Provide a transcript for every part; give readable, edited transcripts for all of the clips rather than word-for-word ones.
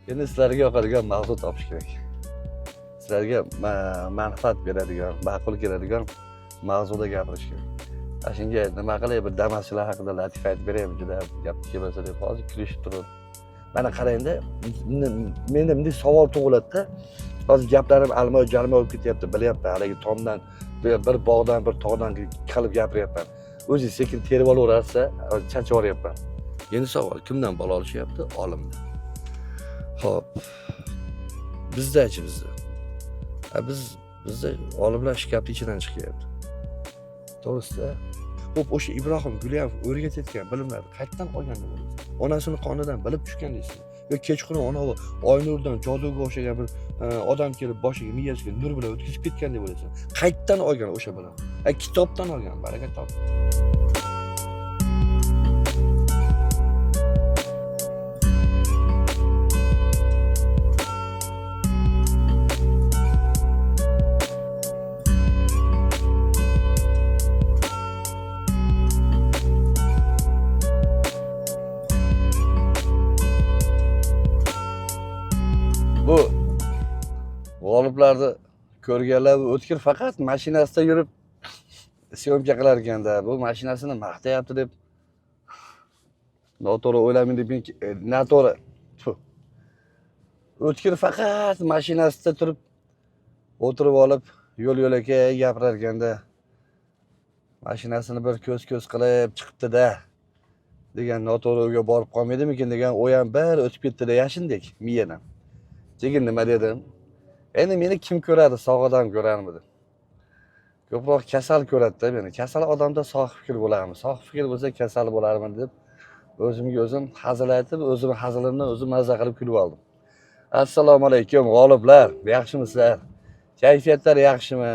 Endi sizlarga yoqadigan mavzu topish kerak. Sizlarga manfaat beradigan, ma'qul keladigan mavzuda gapirish kerak. Shunga nima qilay, bir damaschilar haqida latifa aytib beray, juda gap kelmasa deb hozir kulishib turib. Mana qarangda, menda bunday savol tug'iladi-da. Hozir gaplarim alma-jalma bo'lib ketyapti, bilyapman. Haligi tomdan, bir bog'dan, bir tog'dan qilib gapiryapman. O'zi sekin terib olaversa, charchab yuboryapman. Endi savol, kimdan bola olishyapti? Olimdan. Xo'p. Bizda-chi bizda. Bizda olimlar shkafning ichidan chiqyapti. To'g'risi-da. Xo'p, o'sha Ibrohim Guliyevov o'rgatayotgan bilimlarni qayerdan olgan bo'lasiz? Onasining qonidan bilib tushgan deysiz. Yo kechqurun onavi Oynurdan joduga o'xshagan bir odam kelib boshiga, miyasiga nur bilan o'tkazib ketgan deb o'ylaysiz. Qayerdan olgan o'sha bilim? Kitobdan olgan, baraka top. Bu g'oliblarni ko'rganlar o'tkir faqat mashinasida yurib syomka qilar ekanda, bu mashinasini maqtayapti deb noto'g'ri o'ylamang deb noto'g'ri. O'tkir faqat mashinasida turib o'tirib olib yo'l-yo'lakay gapirar ekanda, mashinasini bir ko'z qilib chiqibdi-da degan noto'g'ri o'yga borib qolmaydimikin degan o'y ham bir o'tib ketdi-da yashindek miyadan. Keyin nima dedim? Endi meni kim ko'radi, sog' odam ko'rarmidi? Ko'proq kasal ko'radi-da meni. Kasal odamda sog' fikr bo'larmi? Sog' fikr bo'lsa kasal bo'larman deb o'zimga o'zim hazil aytib, o'zim hazilimdan o'zim mazza qilib kulib oldim. Assalomu alaykum g'oliblar, yaxshimisizlar? Kayfiyatlar yaxshimi?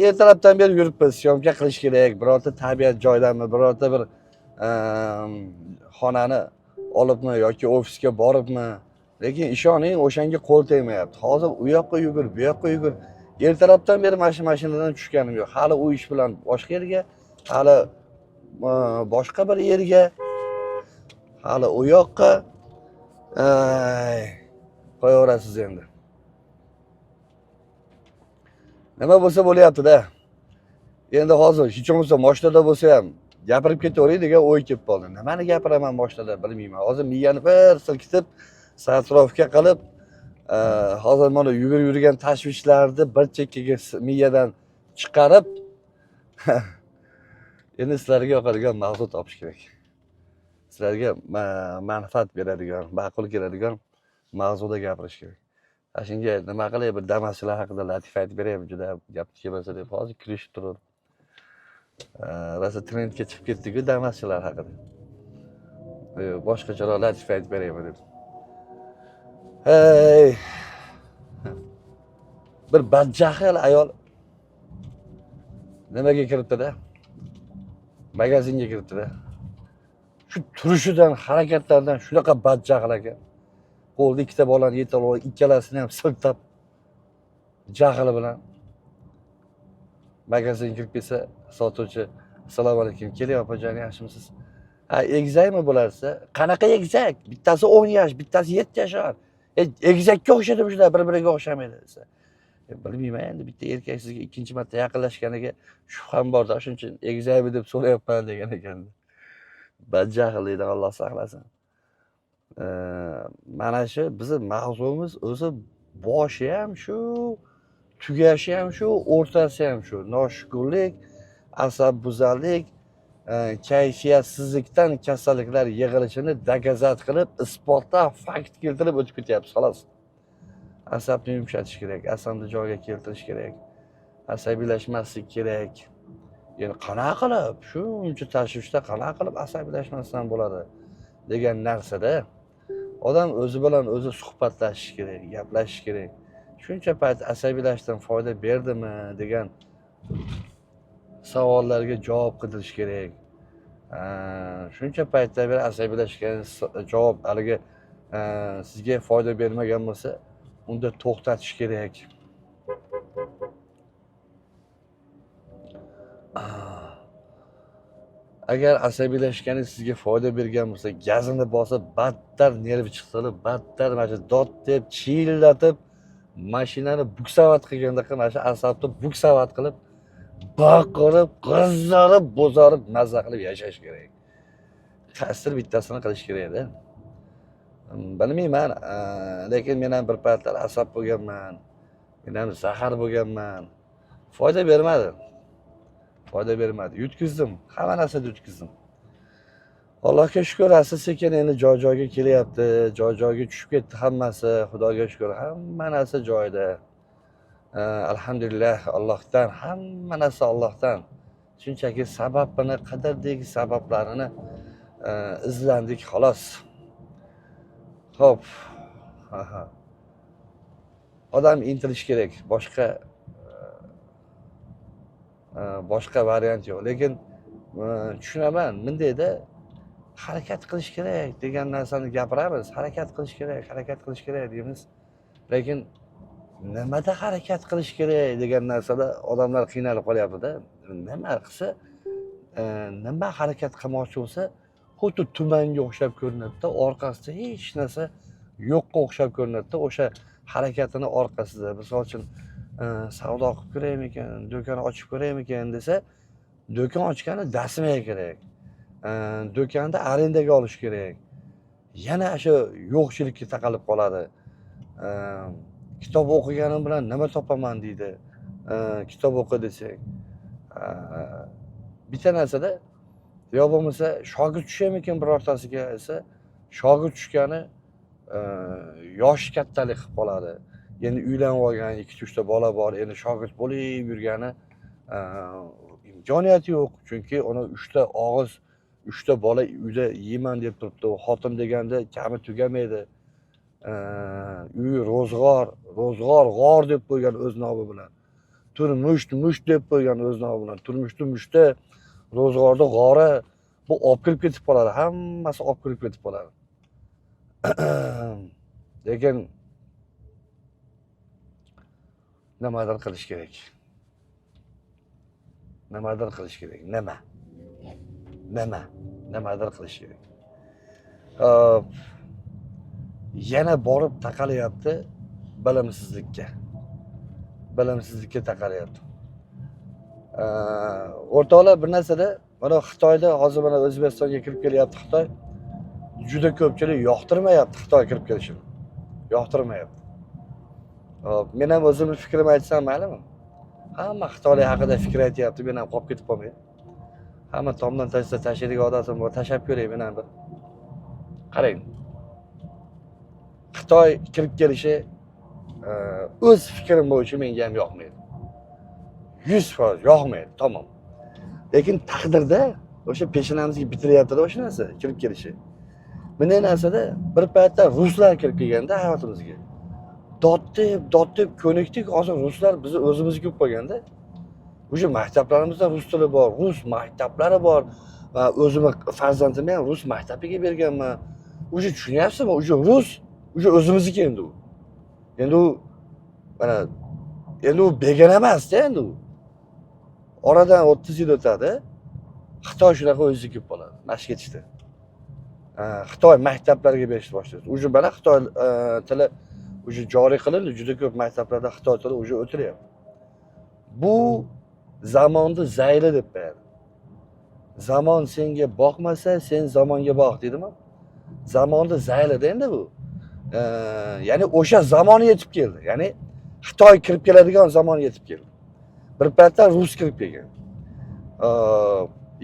Ertalabdan beri yuribmiz, syomka qilish kerak. Birorta tabiat joydanmi, birorta bir xonani olibmi yoki ofisga boribmi? Lekin ishoning, o'shanga qo'l tegmayapti. Hozir u yoqqa yugur, bu yoqqa yugur. Ertalabdan beri mashinadan tushganim yo'q. Hali u ish bilan boshqa yerga, hali boshqa bir yerga, hali u yoqqa. Qo'yaverasiz endi. Nima bo'lsa bo'lyapti-da. Endi hozir hech bo'lmasa mashinada bo'lsa ham gapirib ketaveray degan o'y kelib qoldi. Nimani gapiraman mashinada bilmayman. Hozir miyani bir silkitib sartrofga qilib, hozir mana yurgan tashvishlarni bir chekkaga miyadan chiqarib, endi sizlarga yoqadigan mavzu topish kerak. Sizlarga manfaat beradigan, ma'qul keladigan mavzuda gapirish kerak. Shunga nima qilay, bir damaschilar haqida latifa aytib beray, juda gap kelmasa deb hozir kulishib turib. Rosa trendga chiqib ketdik-ku damaschilar haqida. Boshqacharoq latifa aytib beraymi deb. Hey. Bir badjahl ayol nimaga kiribdi-da? Magazinga kiribdi-da. Shu turishidan, harakatlaridan shunaqa badjahl ekan. Qo'lda ikkita bolani yetal olib, ikkalasini ham siltab jahli bilan magazinga kirib kelsa, sotuvchi assalomu alaykum, keling opajon, yaxshimisiz? Egizakmi bularsa? Qanaqa egizak? Bittasi 10 yosh, bittasi 7 yashar. Egizakka o'xshadim shular, bir-biriga o'xshamaydi desa. Bilmayman endi, bitta erkak sizga ikkinchi marta yaqinlashganiga shubham bor-da, shuning uchun egizakmi deb so'rayapman degan ekan. Badjahl deydi, Alloh saqlasin. Mana shu bizning mavzuimiz o'zi boshi ham shu, tugashi ham shu, o'rtasi ham shu. Noshukrlik, asabbuzarlik, kayfiyatsizlikdan kasalliklar yig'ilishini dokazat qilib, isbotlab, fakt keltirib o'tib ketyapmiz, xolos. Asabni yumshatish kerak, asabni joyiga keltirish kerak, asabiylashmaslik kerak. Endi qanaqa qilib, shuncha tashvishda qanaqa qilib asabiylashmasdan bo'ladi degan narsada odam o'zi bilan o'zi suhbatlashish kerak, gaplashish kerak. Shuncha payt asabiylashdan foyda berdimi degan savollarga javob qidirish kerak. Shuncha paytdan beri asabiylashgan javob haligi sizga foyda bermagan bo'lsa, unda to'xtatish kerak. agar asabiylashganingiz sizga foyda bergan bo'lsa, gazini bosib, battar nervi chiqsalar, battar mana shu dod deb, chiyillatib, mashinani buksavat qilgandaqa mana shu asabni buksavat qilib, baqirib, qizzarib, bo'zarib, mazza qilib yashash kerak. Qaysidir bittasini qilish kerak-da. Bilmayman, lekin men ham bir paytlar asab bo'lganman. Men ham zahar bo'lganman. Foyda bermadi. Foyda bermadi. Yutkizdim. Hamma narsani yutkizdim. Allohga shukr, asta-sekin endi joy-joyiga kelyapti. Joy-joyiga tushib ketdi hammasi. Xudoga shukr, hamma narsa joyida. Alhamdulillah, Allohdan, hamma narsa Allohdan. Shunchaki sababini qidirdik, sabablarini izlandik xolos. Xo'p. Odam intilish kerak. Boshqa variant yo'q. Lekin tushunaman, mendayda harakat qilish kerak degan narsani gapiramiz. Harakat qilish kerak deymiz. Lekin nimada harakat qilish kerak degan narsada odamlar qiynalib qolyapti-da. Nima qilsa, nima harakat qilmoqchi bo'lsa, xuddi tumanga o'xshab ko'rinadi-da, orqasida hech narsa yo'qqa o'xshab ko'rinadi-da. O'sha harakatini orqasida, misol uchun savdo qilib ko'raymikan, do'kon ochib ko'raymikan desa, do'kon ochgani dasmaya kerak. Do'konni arendaga olish kerak. Yana shu yo'qchilikka taqalib qoladi. Kitob o'qiganim bilan nima topaman deydi. Kitob o'qi desak. Bitta narsada yo bo'lmasa shogird tushamikan birortasiga esa, shogird tushgani yosh kattalik qilib qoladi. Endi uylanib olgan, 2-3 ta bola bor, endi shogird bo'lib yurgani imkoniyati yo'q. Chunki uni 3 ta og'iz, 3 ta bola uyda yeyman deb turibdi. Xotin deganda kami tugamaydi. Uy ro'zg'or g'or deb qo'ygan o'z nomi bilan. Turmush deb qo'ygan o'z nomi bilan. Turmushda ro'zg'orda g'ora bu olib kirib ketib qoladi. Hammasi olib kirib ketib qoladi. Lekin nimadir qilish kerak. Nimadir qilish kerak. Nimadir qilish kerak. Yana borib taqalyapti bilimsizlikka. Bilimsizlikka taqalyapti. O'rtoqlar, bir narsada mana Xitoyda hozir mana O'zbekistonga kirib kelyapti Xitoy. Juda ko'pchilik yoqtirmayapti Xitoy kirib kelishini. Yoqtirmayapti. Men ham o'zimning fikrimni aytsam maylimi? Hamma Xitoylar haqida fikr aytyapti, men ham qolib ketib qolmaydi. Hamma tomdan tashlaydigan odatim bor, tashlab ko'ray men ham bir. Qarang. Xitoy kirib kelishi o'z fikrim bo'yicha menga ham yoqmaydi. 100% yoqmaydi, tamom. Lekin taqdirda o'sha peshinamizga bitiryapti-da o'sha narsa kirib kelishi. Bunday narsada bir paytda ruslar kirib kelganda hayotimizga. Dod deb ko'nikdik. Hozir ruslar bizni o'zimizga kelib qolganda, o'sha maktablarimizda rus tili bor, rus maktablari bor va o'zimni farzandimni ham rus maktabiga berganman. O'sha tushunyapsizmi? O'sha rus, o'sha o'zimizniki endi u. Endi u mana endi u begona emas-da endi u. Oradan 30 yil o'tadi. Xitoy shunaqa o'ziga kelib qoladi. Mashq ketishdi. Xitoy maktablariga berishni boshlaydi. O'sha mana Xitoy tili o'sha joriy qilindi, juda ko'p maktablarda Xitoy tili o'sha o'tiryapti. Bu zamonni zayli deb qo'yadi. Zamon senga boqmasa, sen zamonga boq deydimi? Zamonni zaylida endi bu. Ya'ni o'sha zamoni yetib keldi. Ya'ni Xitoy kirib keladigan zamon yetib keldi. Bir paytda rus kirib kelgan.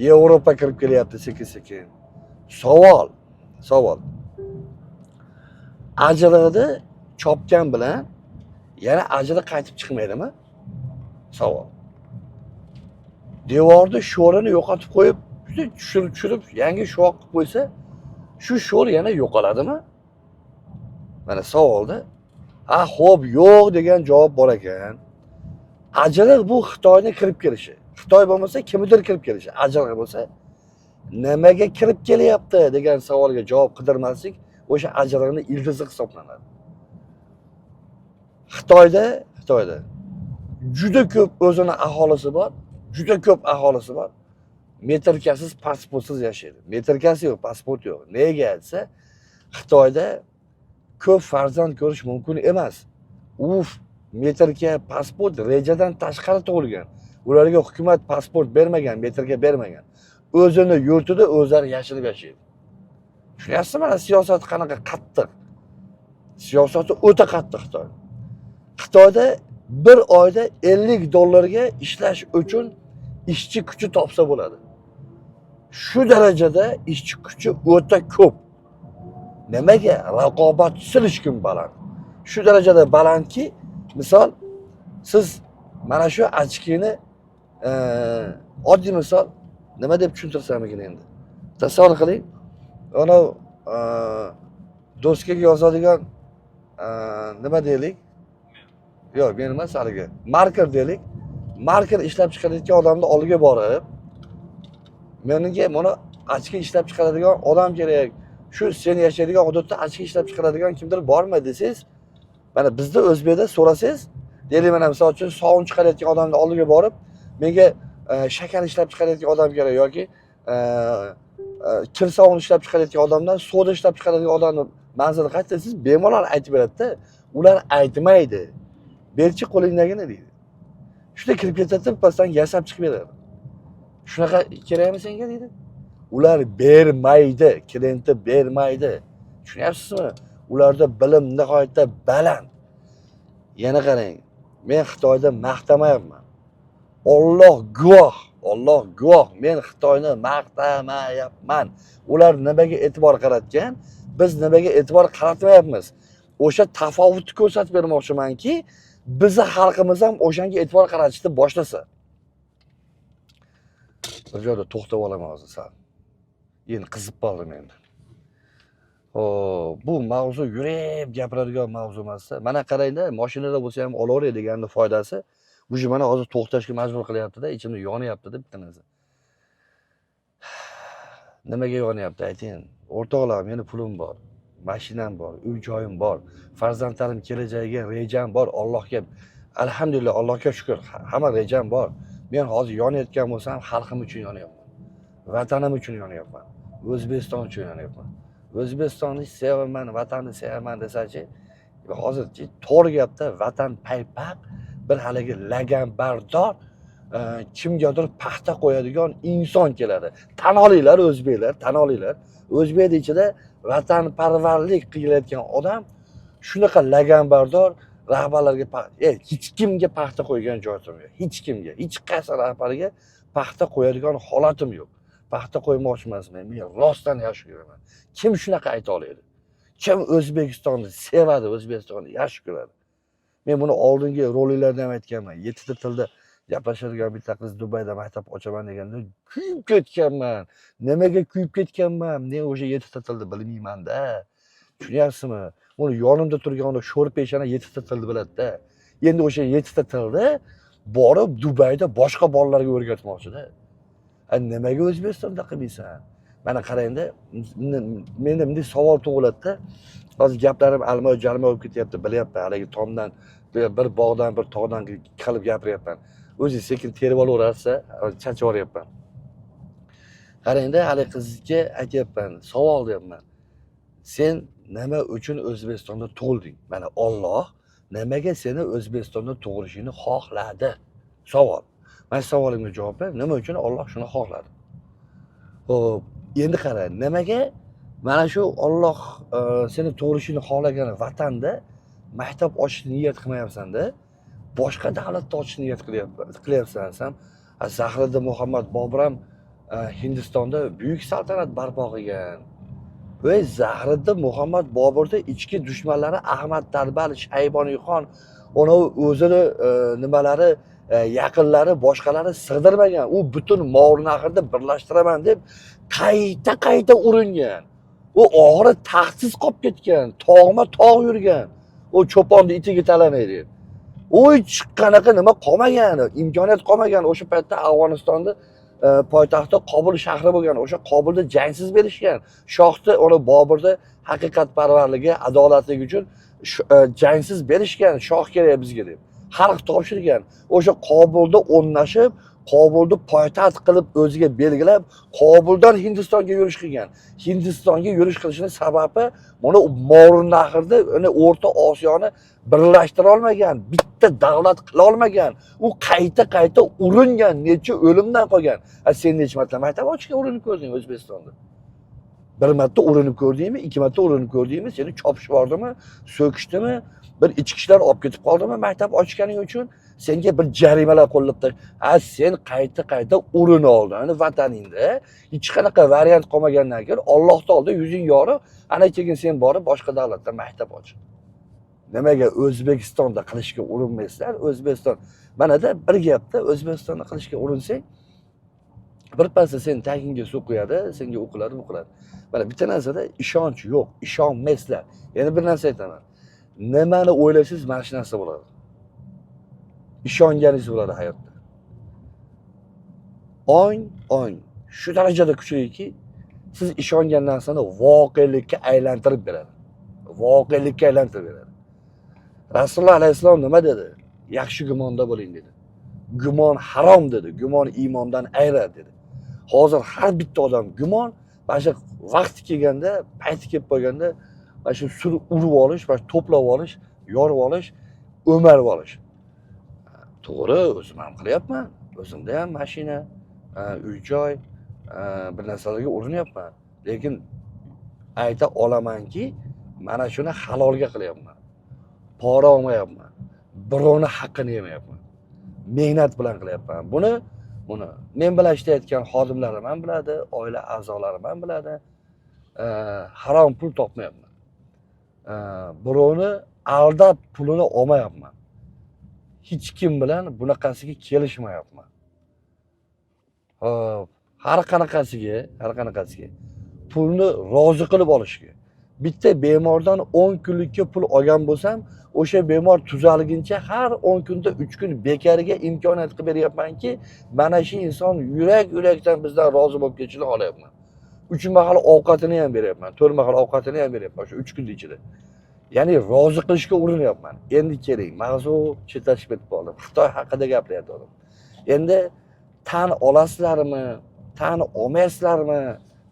Yevropa kirib kelyapti sekin-sekin. Savol. Ajriqni chopgan bilan yana ajri qaytib chiqmaydimi? Savol. Devorni sho'rini yo'qotib qo'yib, tushirib yangi sho'q qilib qo'ysa, shu sho'r yana yo'qoladimi? Mana savolda. Xo'p, yo'q degan javob bor ekan. Ajriq bu Xitoyning kirib kelishi. Xitoy bo'lmasa, kimdir kirib kelishi. Ajriq bo'lsa, nimaga kirib kelyapti degan savolga javob qidirmaslik o'sha ajriqning ildizi hisoblanadi. Xitoyda juda ko'p o'zini aholisi bor, juda ko'p aholisi bor. metrikasiz, pasportsiz yashaydi. Metrikasi yo'q, pasport yo'q. Nega desa, Xitoyda ko'p farzand ko'rish mumkin emas. U metrga pasport rejadan tashqari tug'ilgan. Ularga hukumat pasport bermagan, metrga bermagan. O'zini yurtida o'zlari yashirib yashaydi. Tushunyapsizmi? Mana siyosat qanaqa qattiq. Siyosati o'ta qattiq Xitoy. Xitoyda bir oyda $50 ishlash uchun ishchi kuchi topsa bo'ladi. Shu darajada ishchi kuchi o'ta ko'p. Nimaga? Raqobat silishkim baland. Shu darajada balandki, misol siz mana shu ochkini oddiy misol nima deb tushuntirsam endi. Tasavvur qiling, ana doskaga yozadigan nima deylik? Yo'q, men emas haligi. Marker deylik. Marker ishlab chiqarayotgan odamni oldiga borib, menga mana ochki ishlab chiqaradigan odam kerak. Shu sen yashaydigan hududda ochki ishlab chiqaradigan kimdir bormi desangiz, mana bizda O'zbekda so'rasangiz, deylik mana misol uchun sovun chiqarayotgan odamni oldiga borib, menga shakar ishlab chiqarayotgan odam kerak yoki kir sovun ishlab chiqarayotgan odamdan soda ishlab chiqaradigan odamni manzili qayerda siz bemalol aytib beradi-da. Ular aytmaydi. Berchi qo'lingdagini deydi. Shunda kirib ketadi, pastdan yasab chiqib beradi. Shunaqa kerakmi senga deydi. Ular bermaydi, klientni bermaydi. Tushunyapsizmi? Ularda bilim nihoyatda baland. Yana qarang, men Xitoyda maqtamayapman. Alloh guvoh, men Xitoyni maqtamayapman. Ular nimaga e'tibor qaratgan, biz nimaga e'tibor qaratmayapmiz? O'sha tafovutni ko'rsatib bermoqchimanki, bizni xalqimiz ham o'shanga e'tibor qaratishni boshlasa. Bir joyda to'xtab olaman hozir sal. Endi qizib qoldim endi. Bu mavzu yurib gapiradigan mavzu emas. Mana qarangda, mashinada bo'lsa ham olaveray deganning foydasi, bu mana hozir to'xtashga majbur qilyapti-da, ichimda yonyapti deb bitta narsa. Nimaga yonyapti ayting? O'rtoqlar, meni pulim bor, mashinam bor, uy joyim bor, farzandlarim kelajagiga rejam bor. Allohga alhamdulillah, Allohga shukr, hamma rejam bor. Men hozir yonayotgan bo'lsam, xalqim uchun yonyapman. Vatanim uchun yonyapman. O'zbekiston uchun yonyapman. O'zbekistonni sevaman, vatanni sevaman desachi, hozirchi to'g'ri gapda vatan paypaq, bir haligi laganbardor, kimgadir paxta qo'yadigan inson keladi. Tan olinglar o'zbeklar, tan olinglar. O'zbek ichida vatanparvarlik qilayotgan odam shunaqa laganbardor rahbarlarga hech kimga paxta qo'ygan joyim yo'q. Hech kimga, hech qaysi rahbariga paxta qo'yadigan holatim yo'q. Paxta qo'ymoqchi emasman. Men rostdan yaxshi ko'raman. Kim shunaqa ayta oladi? Kim O'zbekistonni sevadi, O'zbekistonni yaxshi ko'radi? Men buni oldingi roliklarda ham aytganman. 7 ta tilda gaplashadigan bitta qiz Dubayda maktab ochaman deganda kuyib ketganman. Nimaga kuyib ketganman? Men o'sha 7 ta tilni bilmayman-da. Tushunyapsizmi? Buni yonimda turgan sho'r peshana 7 ta tilni biladi-da. Endi o'sha 7 ta tilni borib Dubayda boshqa bolalarga o'rgatmoqchi-da. Nimaga O'zbekistonda qilmaysan? Mana qarangda, menda bunday savol tug'iladi-da. Hozir gaplarim alma-jalma bo'lib ketyapti, bilyapman. Haligi tomdan, bir bog'dan, bir tog'dan qilib gapiryapman. O'zi sekin terib olaversa, charchab yuboryapman. Qarangda, hali qizga aytyapman, savol deyapman. Sen nima uchun O'zbekistonda tug'ilding? Mana Alloh nimaga seni O'zbekistonda tug'ilishingni xohladi? Savol. Men savolimga javob ber, nima uchun Alloh shuni xohladi? Xo'p, endi qara, nimaga mana shu Alloh seni tug'ilishingni xohlagan vatanda maktab ochishni niyat qilmayapsan-da, boshqa davlatda ochishni niyat qilyapsan. Sen Zahiriddin Muhammad Bobur ham Hindistonda buyuk saltanat barpo qilgan. Voy, Zahiriddin Muhammad Boburda ichki dushmanlari Ahmad Tanbal, Shayboniyxon, uni o'zini nimalari yaqinlari boshqalari sig'dirmagan. U butun Mo'g'ulnahirni birlashtiraman deb qayta uringan. U oxiri taxtsiz qolib ketgan, tog'ma-tog' yurgan. U cho'ponni itiga talamaydi. U hech qanaqa nima qolmagan, imkoniyat qolmagan. O'sha paytda Afg'onistonda poytaxti Qobul shahri bo'lgan. O'sha Qobulda jangsiz berishgan. Shohni uni Boburda haqiqatparvarligi, adolatligi uchun jangsiz berishgan. Shoh kerak bizga deb. Xalq topshirgan. O'sha Qobulda o'rnashib, Kobulni poytaxt qilib o'ziga belgilab, Kobuldan Hindistonga yurish qilgan. Hindistonga yurish qilishning sababi mana Morin nahrida O'rta Osiyoni birlashtira olmagan, bitta davlat qila olmagan. U qayta uringan, necha o'limdan qolgan. Sen necha marta maktab ochishga urinib ko'rding O'zbekistonda? Bir marta urinib ko'rdingmi, ikki marta urinib ko'rdingmi? Seni chopishib bordimi, so'kishdimi, bir ichki ishlar olib ketib qoldimi maktab ochganing uchun? Senga bir jarimalar qo'llabdi. Sen qayta urin olding vataningda. Hech qanaqa variant qolmagandan keyin Allohning oldida yuzing yorib, ana keyin sen borib boshqa davlatda maktab och. Nimaga O'zbekistonda qilishga urinmaysizlar? O'zbekiston mana-da bir gapda O'zbekistonda qilishga urinsang, bir pasda sen tagingga suv qo'yadi, senga o'qiladi. Mana bitta narsada ishonch yo'q, ishonmaysizlar. Yana bir narsa aytaman. Nimani o'ylaysiz, mana shu narsa bo'ladi. Ishonganingiz bo'ladi hayotda. Ong shu darajada kuchliki, siz ishongan narsani voqelikka aylantirib beradi. Rasululloh alayhisalom nima dedi? Yaxshi gumonda bo'ling dedi. Gumon harom dedi. Gumon iymondan ayiradi dedi. Hozir har bitta odam gumon, mana shu vaqti kelganda, payti kelib qolganda, mana shu urib olish, mana to'plab olish, yorib olish, o'marib olish. To'g'ri, o'zim ham qilyapman. O'zimda ham mashina, uy-joy, bir narsalarga urinyapman. Lekin ayta olamanki, mana shuni halolga qilyapman. Pora olmayapman. Birovni haqqini yemayapman. Mehnat bilan qilyapman. Buni men bilan ishlayotgan xodimlarim ham biladi, oila a'zolarim ham biladi. Harom pul topmayapman. Birovni aldab pulini olmayapman. Hech kim bilan bunaqasiga kelishmayapman. Hop, har qanaqasiga pulni rozi qilib olishga. Bitta bemordan 10 kunlikka pul olgan bo'lsam, o'sha bemor tuzalguncha har 10 kunda 3 kun bekariga imkoniyat qilib beryapmanki, mana shu inson yurak-yurakdan bizdan rozi bo'lib ketishini olayapman. 3 mahal ovqatini ham beryapman, 4 mahal ovqatini ham beryapman shu 3 kun ichida. Ya'ni rozi qilishga urinyapman. Endi keling, mavzu chetlashib ketib qoldi. Xitoy haqida gapiryapman. Endi tan olasizlarmi, tan olmaysizlarmi?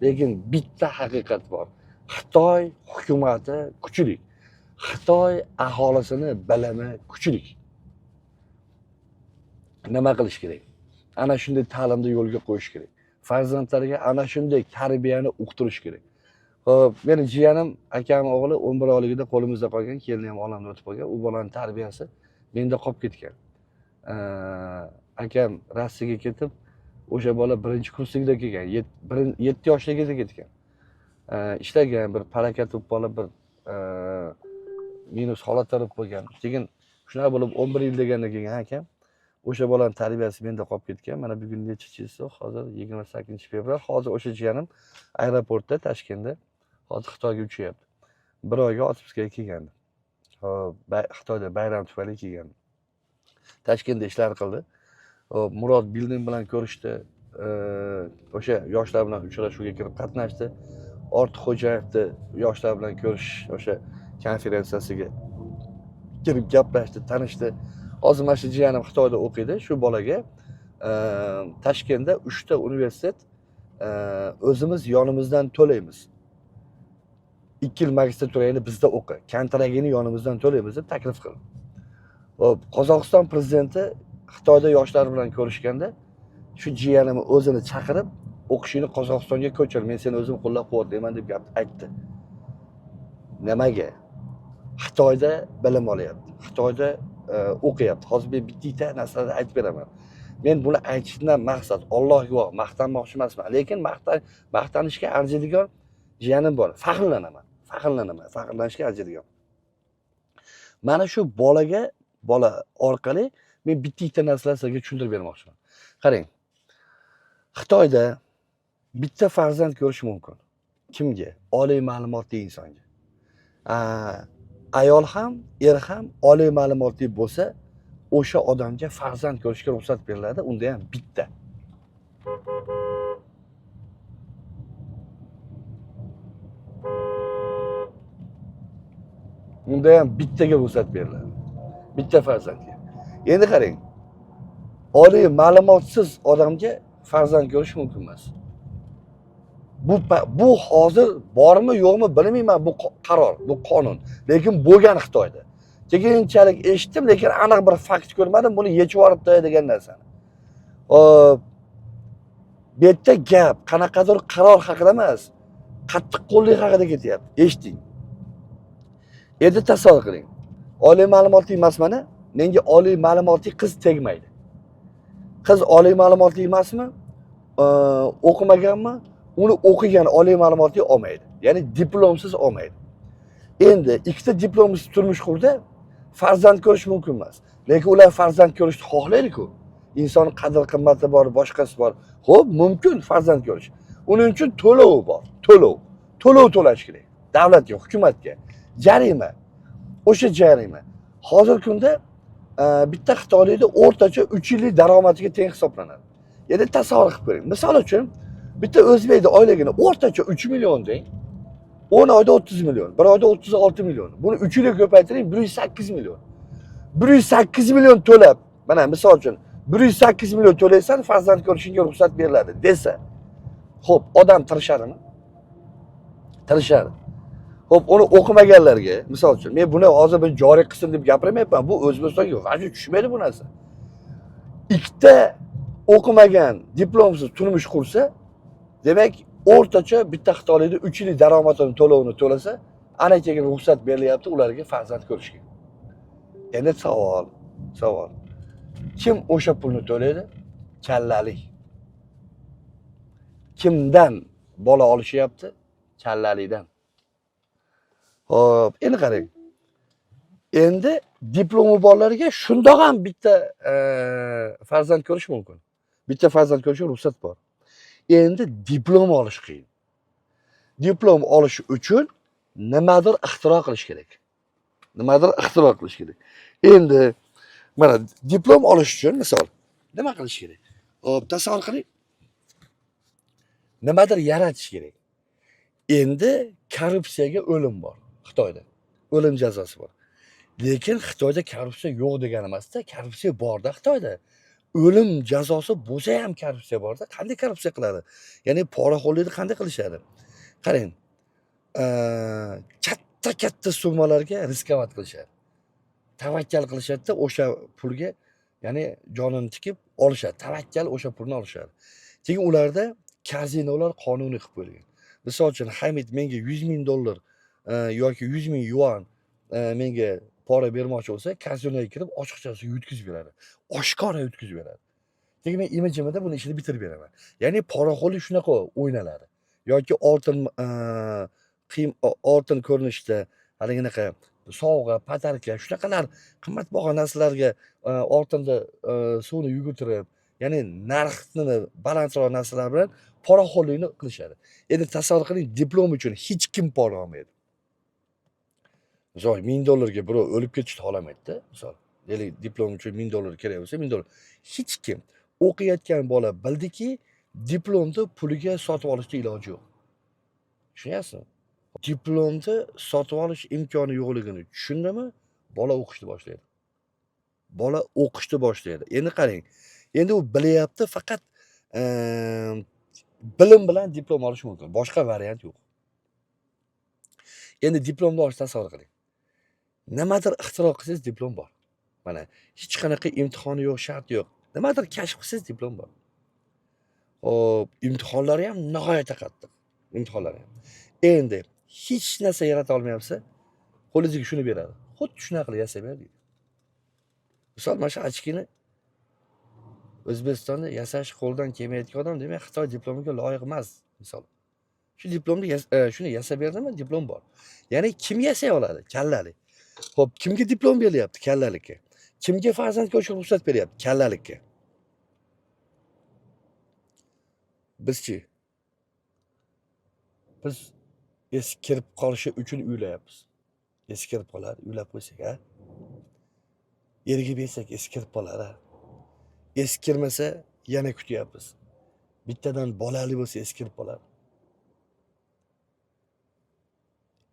Lekin bitta haqiqat bor. Xitoy hukumati kuchli. Xitoy aholisini bilimi kuchli. Nima qilish kerak? Ana shunday ta'limni yo'lga qo'yish kerak. Farzandlarga ana shunday tarbiyani uqtirish kerak. Xo'p, meni jiyanim, akam o'g'li 11 oyligida qo'limizda qolgan, kelini ham olamdan o'tib qolgan. U bolaning tarbiyasi menda qolib ketgan. Akam Rossiyaga ketib, o'sha bola birinchi kursligida kelgan, 7 yoshligida ketgan. Ishlagan, bir harakat bo'lib qolib, bir minus holatlar bo'lib qolgan. Keyin shunaqa bo'lib 11 yil degandan keyin akam o'sha bolaning tarbiyasi menda qolib ketgan. Mana bugun nechinchisi? Hozir 28-fevral. Hozir o'sha jiyanim aeroportda Toshkentda hozir Xitoyga uchyapti. Bir oyga otpuskaga kelgandi. Hop, Xitoyda bayram tufayli kelgandi. Toshkentda ishlar qildi. Hop, Murod Bilding bilan ko'rishdi. O'sha yoshlar bilan uchrashuvga kirib qatnashdi. Ortiqxo'jayevni yoshlar bilan ko'rish o'sha konferensiyasiga kirib gaplashdi, tanishdi. Hozir mana shu jiyanim Xitoyda o'qiydi. Shu bolaga Toshkentda 3 ta universitet o'zimiz yonimizdan to'laymiz. 2 yil magistraturani bizda o'qi, kontragini yonimizdan to'laymiz deb taklif qildi. Hop, Qozog'iston prezidenti Xitoyda yoshlar bilan ko'rishganda shu jiyanimni o'zini chaqirib, o'qishini Qozog'istonga ko'chir, men seni o'zim qo'llab-quvvatlayman deb gap aytdi. Nimaga? Xitoyda bilim olyapti. Xitoyda o'qiyapti. Hozir men bitta narsalarni aytib beraman. Men buni aytishdan maqsad Alloh guvoh, maqtanmoqchi emasman, lekin maqtanishga arziydigan jiyanim bor. Faxrlanaman, faxrlanishga arziydigan. Mana shu bola orqali men bitta narsalarni sizga tushuntirib bermoqchiman. Qarang. Xitoyda bitta farzand ko'rish mumkin. Kimga? Oliy ma'lumotli insonga. Ayol ham, er ham oliy ma'lumotli bo'lsa, o'sha odamga farzand ko'rishga ruxsat beriladi, unda ham bitta. Unda ham bittaga ruxsat beriladi. Bitta farzandga. Endi qarang. oliy ma'lumotsiz odamga farzand ko'rish mumkin emas. Bu hozir bormi yo'qmi bilmayman, bu qaror, bu qonun. Lekin bo'lgan Xitoyda. Keyinchalik eshitdim, lekin aniq bir fakt ko'rmadim, buni yechib yuboribdi degan narsani. Hop, bu yerda gap qanaqadir qaror haqida emas, qattiqqo'llik haqida ketyapti. Eshiting. Endi tasavvur qiling. Oliy ma'lumotli emasman-a? Menga oliy ma'lumotli qiz tegmaydi. Qiz oliy ma'lumotli emasmi? O'qimaganmi? Uni o'qigan oliy ma'lumotli olmaydi. Ya'ni diplomsiz olmaydi. Endi ikkita diplomsiz turmush qurdi, farzand ko'rish mumkin emas. Lekin ular farzand ko'rishni xohlaydi-ku. İnson qadr qimmati bor, boshqasi bor. Xo'p, mumkin farzand ko'rish. Uning uchun to'lov bor. To'lov to'lash kerak. Davlatga, hukumatga. Jarima. O'sha jarima. Hozirgi kunda bitta xitoylikda o'rtacha 3 yillik daromadiga teng hisoblanadi. Endi tasavvur qilib ko'ring. Misol uchun bitta o'zbekning oyligini o'rtacha 3 million deng. 10 oyda 30 million, bir oyda 36 million. Buni 3 yilga ko'paytiring, 108 million. 108 million to'lab, mana misol uchun 108 million to'laysan, farzand ko'rishingga ruxsat beriladi desa. Xo'p, odam tirishadimi? Tirishadi. Xo'p, uni o'qimaganlarga, misol uchun, men buni hozir bir joriy qilsin deb gapirmayapman. Bu O'zbekistonga vajib tushmaydi bu narsa. Ikkita o'qimagan, diplomsiz turmush qursa, demak, o'rtacha bitta xitoylikda 3 yillik daromadini to'lovini to'lasa, ana keyin ruxsat berilyapti ularga farzand ko'rishga. Endi savol. Kim o'sha pulni to'laydi? Kallalik. Kimdan bola olishyapti? Kallalikdan. Hop, endi qarang. Endi diplomi borlarga shundoq ham bitta farzand ko'rish mumkin. Bitta farzand ko'rishga ruxsat bor. Endi diplom olish qiyin. Diplom olish uchun nimadir ixtiro qilish kerak. Endi mana diplom olish uchun misol nima qilish kerak? Hop, tasavvur qiling. Nimadir yaratish kerak. Endi korrupsiyaga o'lim bor Xitoyda. O'lim jazosi bor. Lekin Xitoyda korrupsiya yo'q degani emas-da, korrupsiya bor-da Xitoyda. O'lim jazosi bo'lsa ham korrupsiya bor-da. Qanday korrupsiya qiladi? Ya'ni poraxo'rlikni qanday qilishadi? Qarang. Katta summalarga riskovat qilishadi. Tavakkal qilishadi-da, o'sha pulga, ya'ni jonini tikib olishadi. Tavakkal o'sha pulni olishadi. Keyin ularda kazinolar qonuniy qilib qo'yilgan. Misol uchun Hamid menga 100 ming dollar yoki 100 ming yuan menga pora bermoqchi bo'lsa, kazinoga kirib ochiqchasi yutkizib beradi. Oshkora yutkizib beradi. Keyin men imijimda buni ishini bitirib beraman. Ya'ni poraxo'rlik shunaqa o'ynaladi. Yoki oltin ko'rinishda haliginaqa sovg'a, patarka, shunaqalar qimmatbaho narsalarga oltinda suvni yugurtirib, ya'ni narxini balandroq narsalar bilan poraxo'rlikni qilishadi. Endi tasavvur qiling, diplom uchun hech kim pora olmaydi. Misol 1000 dollarga birov o'lib ketishni xohlamaydi-da, misol. Deylik, diplom uchun 1000 dollar kerak bo'lsa, 1000 dollar. Hech kim o'qiyotgan bola bildiki, diplomni puliga sotib olishga iloji yo'q. Tushunyapsizmi? Diplomni sotib olish imkoni yo'qligini tushundimi, bola o'qishni boshlaydi. Endi qarang. Endi u bilyapti, faqat bilim bilan diplom olish mumkin. Boshqa variant yo'q. Endi diplomni olish tasavvur qiling. Nimadir ixtiro qilsangiz diplom bor. Mana hech qanaqa imtihoni yo'q, shart yo'q. Nimadir kashf qilsangiz diplom bor. Hop, imtihonlari ham nihoyatda qattiq. Imtihonlari ham. Endi hech narsa yarata olmayapsa, qo'lingizga shuni beradi. Xuddi shunaqa qilib yasab ber deydi. Misol, mana shu ochkini O'zbekistonda yasash qo'ldan kelmayotgan odam, demak, Xitoy diplomiga loyiq emas, misol. Shu diplomni shuni yasab berdimi, diplom bor. Ya'ni kim yasay oladi? Kallalik. Xo'p, kimga diplom berilyapti? Kallalikka. Kimga farzand ko'rishga ruxsat beryapti? Kallalikka. Bizchi? Biz eskirib qolishi uchun uylayapmiz. Eskirib qolar, uylab qo'ysak, ha? Eriga bersak eskirib qolar, ha? Eskirmasa yana kutyapmiz. Bittadan bolali bo'lsa eskirib qolar.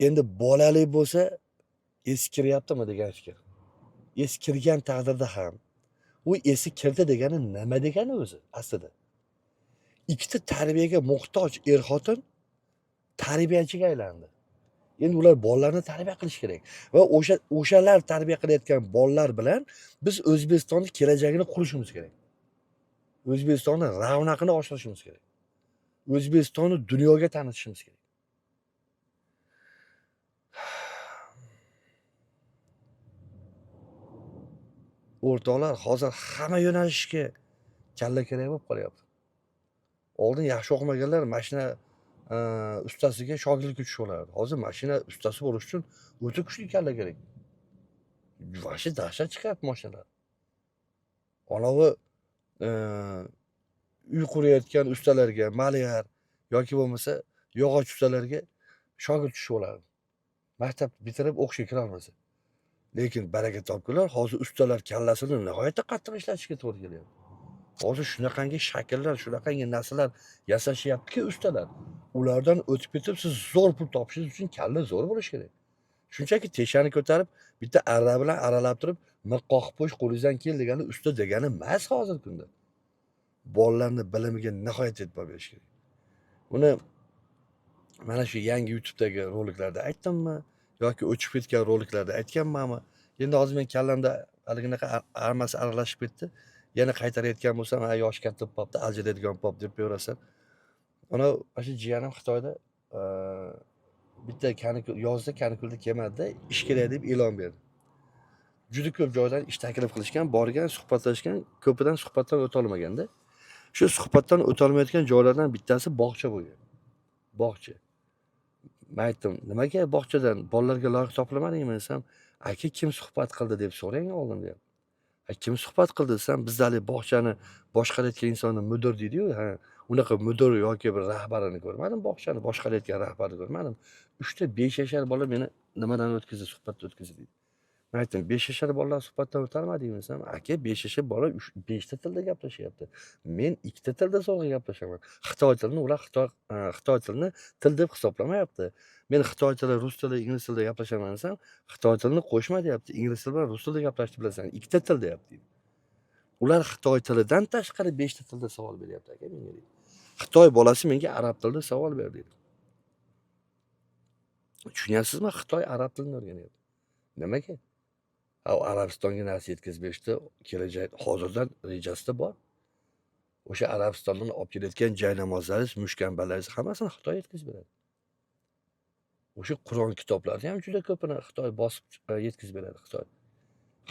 Endi bolali bo'lsa eskiryaptimi degan fikr. Eskirgan taqdirda ham U esi kirdi degani nima degani o'zi aslida? Ikkita tarbiyaga muhtoj er-xotin tarbiyachiga aylandi. Endi ular bolalarni tarbiya qilish kerak va o'shalar tarbiya qilayotgan bolalar bilan biz O'zbekistonning kelajagini qurishimiz kerak. O'zbekistonni ravnaqini oshirishimiz kerak. O'zbekistonni dunyoga tanitishimiz kerak. O'rtoqlar, hozir hamma yo'nalishga kalla kerak bo'lib qolyapti. Oldin yaxshi o'qimaganlar mashina ustasiga shogirdlikka tushib olardi. Hozir mashina ustasi bo'lish uchun o'ta kuchli kalla kerak. Vashi dahshat chiqyapti mashinalar. Anavi uy qurayotgan ustalarga, malyar yoki bo'lmasa yog'och ustalarga shogird tushib olardi. Maktab bitirib o'qishga kira olmasa. Lekin baraka topgunlar hozir ustalar kallasini nihoyatda qattiq ishlatishga to'g'ri kelyapti. Hozir shunaqangi shakllar, shunaqangi narsalar yasashyaptiki ustalar. Ulardan o'tib ketib siz zo'r pul topishingiz uchun kalla zo'r bo'lishi kerak. Shunchaki teshani ko'tarib, bitta arra bilan aralab turib, miq qoqib qo'yish qo'lingizdan kel degani usta degani emas hozirgi kunda. Bolalarning bilimiga nihoyat e'tibor berish kerak. Buni mana shu yangi YouTube'dagi roliklarda aytdimmi yoki o'chib ketgan roliklarda aytganmanmi? Endi hozir men kallamda haliginaqa hammasi aralashib ketdi. Yana qaytarayotgan bo'lsam, ha yosh katta bo'lib qolibdi, ajraydigan bo'lib deb qo'yaverasan. Mana shu jiyanim Xitoyda bitta yozda kanikulda kelmadida ish kerak deb e'lon berdi. Juda ko'p joydan ish taklif qilishgan, borgan, suhbatlashgan, ko'pidan suhbatdan o'ta olmaganda. Shu suhbatdan o'ta olmayotgan joylardan bittasi bog'cha bo'lgan. Bog'cha. Men aytdim, nimaga bog'chadan bolalarga loyiq topilmadingmi desam, aka kim suhbat qildi deb so'rang oldin deyapti. Kim suhbat qildi desam, bizda hali bog'chani boshqarayotgan insonni mudir deydi-yu, ha, unaqa mudir yoki bir rahbarini ko'rmadim, bog'chani boshqarayotgan rahbarni ko'rmadim. 3 ta 5 yashar bola meni nimadan o'tkazdi, suhbatdan o'tkazdi deydi. Men aytdim, 5 yashar bolalar suhbatdan o'tarmadingmi desam, aka 5 yashar bola 5 ta tilda gaplashyapti. Men 2 ta tilda zo'rg'a gaplashaman. Xitoy tilini ular Xitoy tilini til deb hisoblamayapti. Men Xitoy tili, rus tili, ingliz tilida gaplashaman desam, Xitoy tilini qo'shma deyapti. Ingliz tili bilan rus tilida gaplashishni bilasan, 2 ta til deyapti. Ular Xitoy tilidan tashqari 5 ta tilda savol beryapti aka menga deydi. Xitoy bolasi menga arab tilida savol berdi deydi. Tushunyapsizmi? Xitoy arab tilini o'rganyapti. Nimaga? Arabistonga narsa yetkazib berishda kelajak hozirdan rejasida bor. O'sha Arabistondan olib kelayotgan jay namozlaringiz, mushkamballaringiz hammasini Xitoy yetkazib beradi. O'sha Qur'on kitoblarini ham juda ko'pini Xitoy bosib yetkazib beradi Xitoy.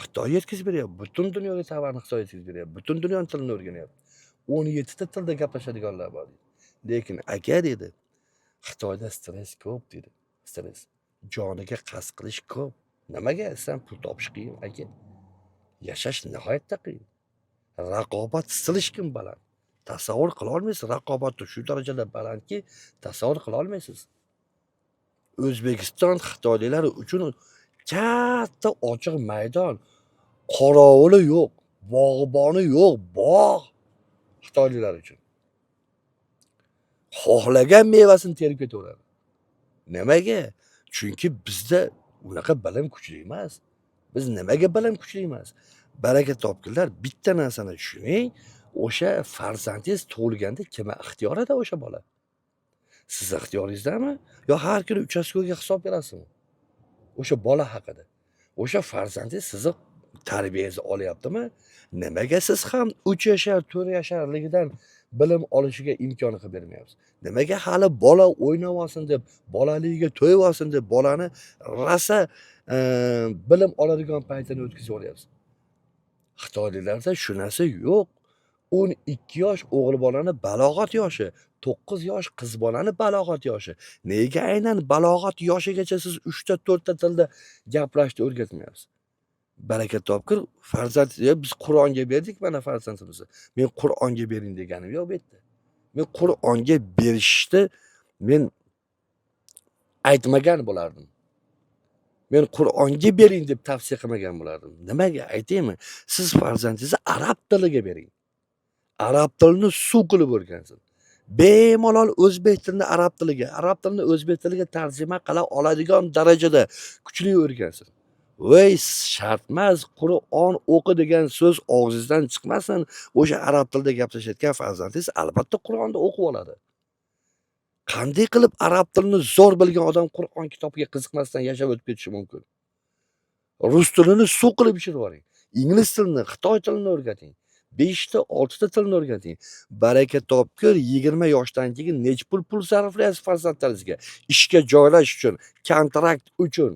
Xitoy yetkazib beryapti. Butun dunyoga tovarni Xitoy yetkazib beryapti. Butun dunyoning tilini o'rganyapti. 17 ta tilda gaplashadiganlar bor deydi. Lekin aka dedi, Xitoyda stress ko'p dedi. Stress. Joniga qasd qilish ko'p. Nimaga desam, pul topish qiyin aka. Yashash nihoyatda qiyin. Raqobat silishkim baland. Tasavvur qila olmaysiz, raqobatni shu darajada balandki, tasavvur qila olmaysiz. O'zbekiston xitoyliklar uchun katta ochiq maydon, qorovuli yo'q, bog'boni yo'q, bog' xitoyliklar uchun. Xohlagan mevasini terib ketaveradi. Nimaga? Chunki bizda unaqa bilim kuchli emas. Biz nimaga bilim kuchli emas? Baraka topkinlar, bitta narsani tushuning, o'sha farzandingiz tug'ilganda kimga ixtiyorida o'sha bola? Siz ixtiyoringizdami? Yo har kuni uchastkoga hisob berasizmi? O'sha bola haqida. O'sha farzandingiz sizni tarbiyangizni olyaptimi? Nimaga siz ham 3 yashar, 4 yasharligidan bilim olishiga imkon qilib bermayapsiz? Nimaga hali bola o'ynab olsin deb, bolaligiga to'yib olsin deb bolani rasa bilim oladigan paytini o'tkazib olyapsiz? Xitoyliklarda shu narsa yo'q. 12 yosh o'g'il bolani balog'at yoshi, 9 yosh qiz bolani balog'at yoshi. Nega aynan balog'at yoshigacha siz 3 ta 4 ta tilda gaplashishni o'rgatmayapsiz? Baraka topkir, farzandga biz Qur'onga berdik mana farzandimizni. Men Qur'onga bering deganim yo'q bu yerda. Men Qur'onga berishni men aytmagan bo'lardim. Men Qur'onga bering deb tavsiya qilmagan bo'lardim. Nimaga aytaymi? Siz farzandingizni arab tiliga bering. Arab tilini suv qilib o'rgansin. Bemalol o'zbek tilini arab tiliga, arab tilini o'zbek tiliga tarjima qila oladigan darajada kuchli o'rgansin. Voy shart emas, Qur'on o'qi degan so'z og'zingizdan chiqmasin. O'sha arab tilida gaplashayotgan farzandingiz albatta Qur'onni o'qib oladi. Qanday qilib arab tilini zo'r bilgan odam Qur'on kitobiga qiziqmasdan yashab o'tib ketishi mumkin? Rus tilini suv qilib ichirib yuboring. Ingliz tilini, Xitoy tilini o'rgating. 5 ta, 6 ta tilni o'rgating. Baraka topkur 20 yoshdan keyin nech pul sarflaysiz farzandlaringizga? Ishga joylash uchun, kontrakt uchun,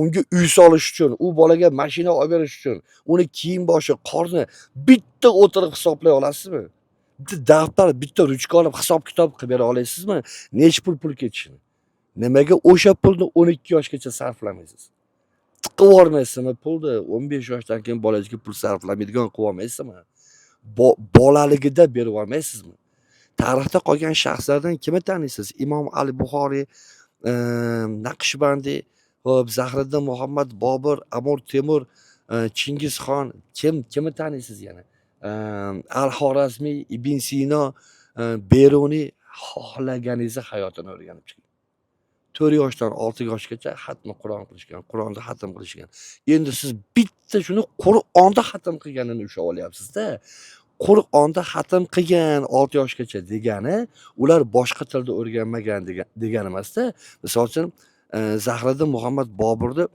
unga uy solish uchun, u bolaga mashina olib berish uchun, uni kiyim-boshi, qorni bitta o'tirib hisoblay olasizmi? Bitta daftar, bitta ruchka olib hisob-kitob qilib bera olasizmi? Nech pul ketishini? Nimaga o'sha pulni 12 yoshgacha sarflamaysiz? Tiqib yubormaysizmi pulni? 15 yoshdan keyin bolangizga pul sarflamaydigan qilib olmaysizmi? Bolaligida berib yubormaysizmi? Tarixda qolgan shaxslardan kimni taniysiz? Imom Ali Buxoriy, Naqshbandiy, Zahriddin Muhammad, Bobur, Amir Temur, Chingizxon, kimni taniysiz yana? Al-Xorazmiy, Ibn Sino, Beruniy, xohlaganingizni hayotini o'rganib chiqing. 4 yoshdan 6 yoshgacha xatmi Qur'on qilishgan, Qur'onni xatm qilishgan. Endi siz bitta shuni Qur'onda xatm qilganini ushlab olyapsiz-da. Qur'onda xatm qilgan 6 yoshgacha degani, ular boshqa tilda o'rganmagan degani emas-da. Misol uchun, Zahriddin Muhammad Boburni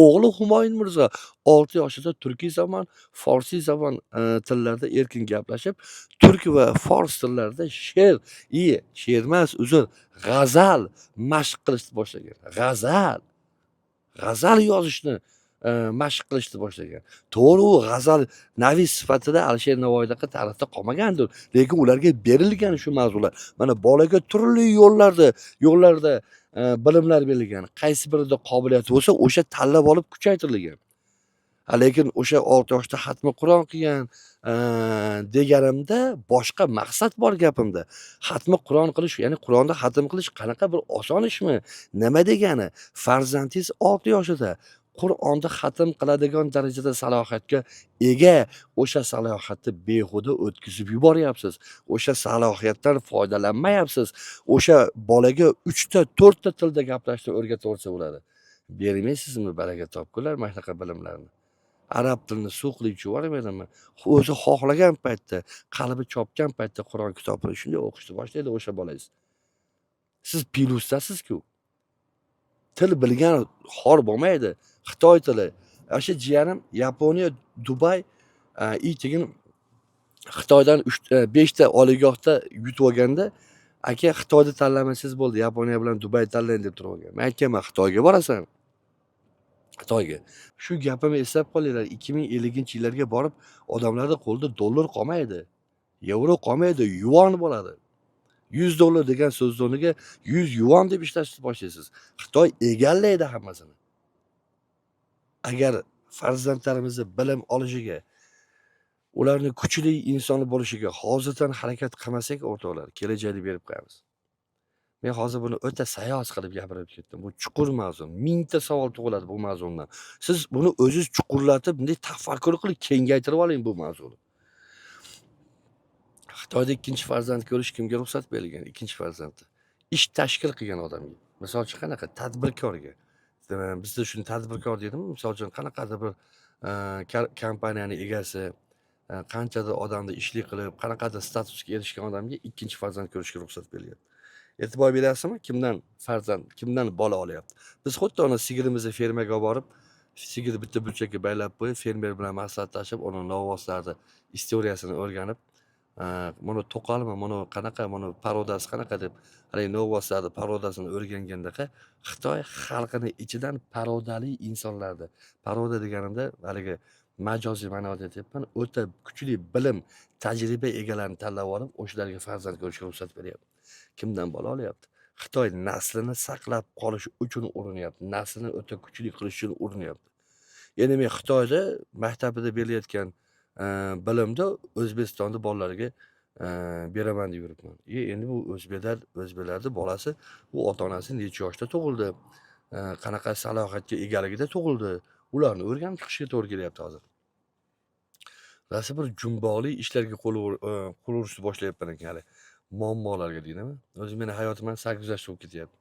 o'g'li Humoyun Mirzo 6 yoshida turkiy zamon, forsiy zamon tillarida erkin gaplashib, turk va fors tillarida she'r emas, uzr, g'azal mashq qilishni boshlagan. G'azal yozishni mashq qilishni boshlagan. To'g'ri, u g'azal naviy sifatida Alisher Navoiydaqa tarixda qolmagandir, lekin ularga berilgan shu mavzular. Mana bolaga turli yo'llarda bilimlar berilgan. Qaysi birida qobiliyati bo'lsa, o'sha tanlab olib kuchaytirilgan. Lekin o'sha 6 yoshda xatmi Qur'on qilgan deganimda boshqa maqsad bor gapimda. Xatmi Qur'on qilish, ya'ni Qur'onni xatm qilish qanaqa bir oson ishmi? Nima degani? Farzandingiz 6 yoshida Qur'onni xatm qiladigan darajada salohiyatga ega, o'sha salohiyatni behuda o'tkazib yuboryapsiz. O'sha salohiyatdan foydalanmayapsiz. O'sha bolaga 3 ta, 4 ta tilda gaplashni o'rgataversa bo'ladi. Bermaysizmi baraka topkunlar mana shunaqa bilimlarni? Arab tilini suv qilib ichib yubormaydimi? O'zi xohlagan paytda, qalbi chopgan paytda Qur'on kitobini shunday o'qishni boshlaydi o'sha bolangiz. Siz plyusdasiz-ku. Til bilgan xor bo'lmaydi. Xitoy tili. O'sha jiyanim Yaponiya, Dubay, keyin Xitoydan 5 ta oliygohda yutib olganda, aka Xitoyni tanlamasangiz bo'ldi, Yaponiya bilan Dubay tanlang deb turib olgan. Men aytganman, Xitoyga borasan. Xitoyga. Shu gapimni eslab qolinglar. 2050-yillarga borib odamlarda qo'lida dollar qolmaydi. Yevro qolmaydi, yuan bo'ladi. $100 degan so'zni o'rniga 100 yuan deb ishlashni boshlaysiz. Xitoy egallaydi hammasini. Agar farzandlarimizni bilim olishiga, ularni kuchli inson bo'lishiga hozirdan harakat qilmasak, o'rtoqlar, kelajakni berib qo'yamiz. Men hozir buni o'ta sayoz qilib gapirib ketdim. Bu chuqur mavzu. 1000 ta savol tug'iladi bu mavzudan. Siz buni o'zingiz chuqurlatib, bunday tafakkur qilib kengaytirib oling bu mavzuni. Xitoyda ikkinchi farzand ko'rish kimga ruxsat berilgan? Ikkinchi farzandni. Ish tashkil qilgan odamga. Misol uchun qanaqa? Tadbirkorga. Bizda shuni tadbirkor deydimi? Misol uchun qanaqadir bir kompaniyani egasi, qanchadir odamni ishlik qilib, qanaqadir statusga erishgan odamga ikkinchi farzand ko'rishga ruxsat berilgan. E'tibor berasizmi? Kimdan bola olyapti? Biz xuddi ona sigirimizni fermaga olib borib, sigirni bitta burchakka baylab qo'yib, fermer bilan maslahatlashib, uni novvoslarni istoriyasini o'rganib, mana to'qalmi, mana qanaqa, mana parodasi qanaqa deb, haligi novvoslarni parodasini o'rgangandaqa Xitoy xalqini ichidan parodali insonlarni, paroda deganimda haligi majoziy ma'noda aytyapman, o'ta kuchli bilim, tajriba egalarini tanlab olib, o'shalarga farzand ko'rishga ruxsat beryapti. Kimdan bola olyapti? Xitoy naslini saqlab qolish uchun urinyapti. Naslini o'ta kuchli qilish uchun urinyapti. Endi men Xitoyda maktabida berilayotgan bilimda O'zbekistonda bolalarga beraman deb yuribman. Endi bu o'zbeklarning bolasi, bu ota-onasi necha yoshda tug'ildi, qanaqa salohiyatga egaligida tug'ildi, ularni o'rganib chiqishga to'g'ri kelyapti hozir. Rosa bir jumboqli ishlarga qo'l urishni boshlayapman ekan hali. Muammolarga deydimi? O'zi meni hayotimdan 8 yoshda bo'lib ketyapti.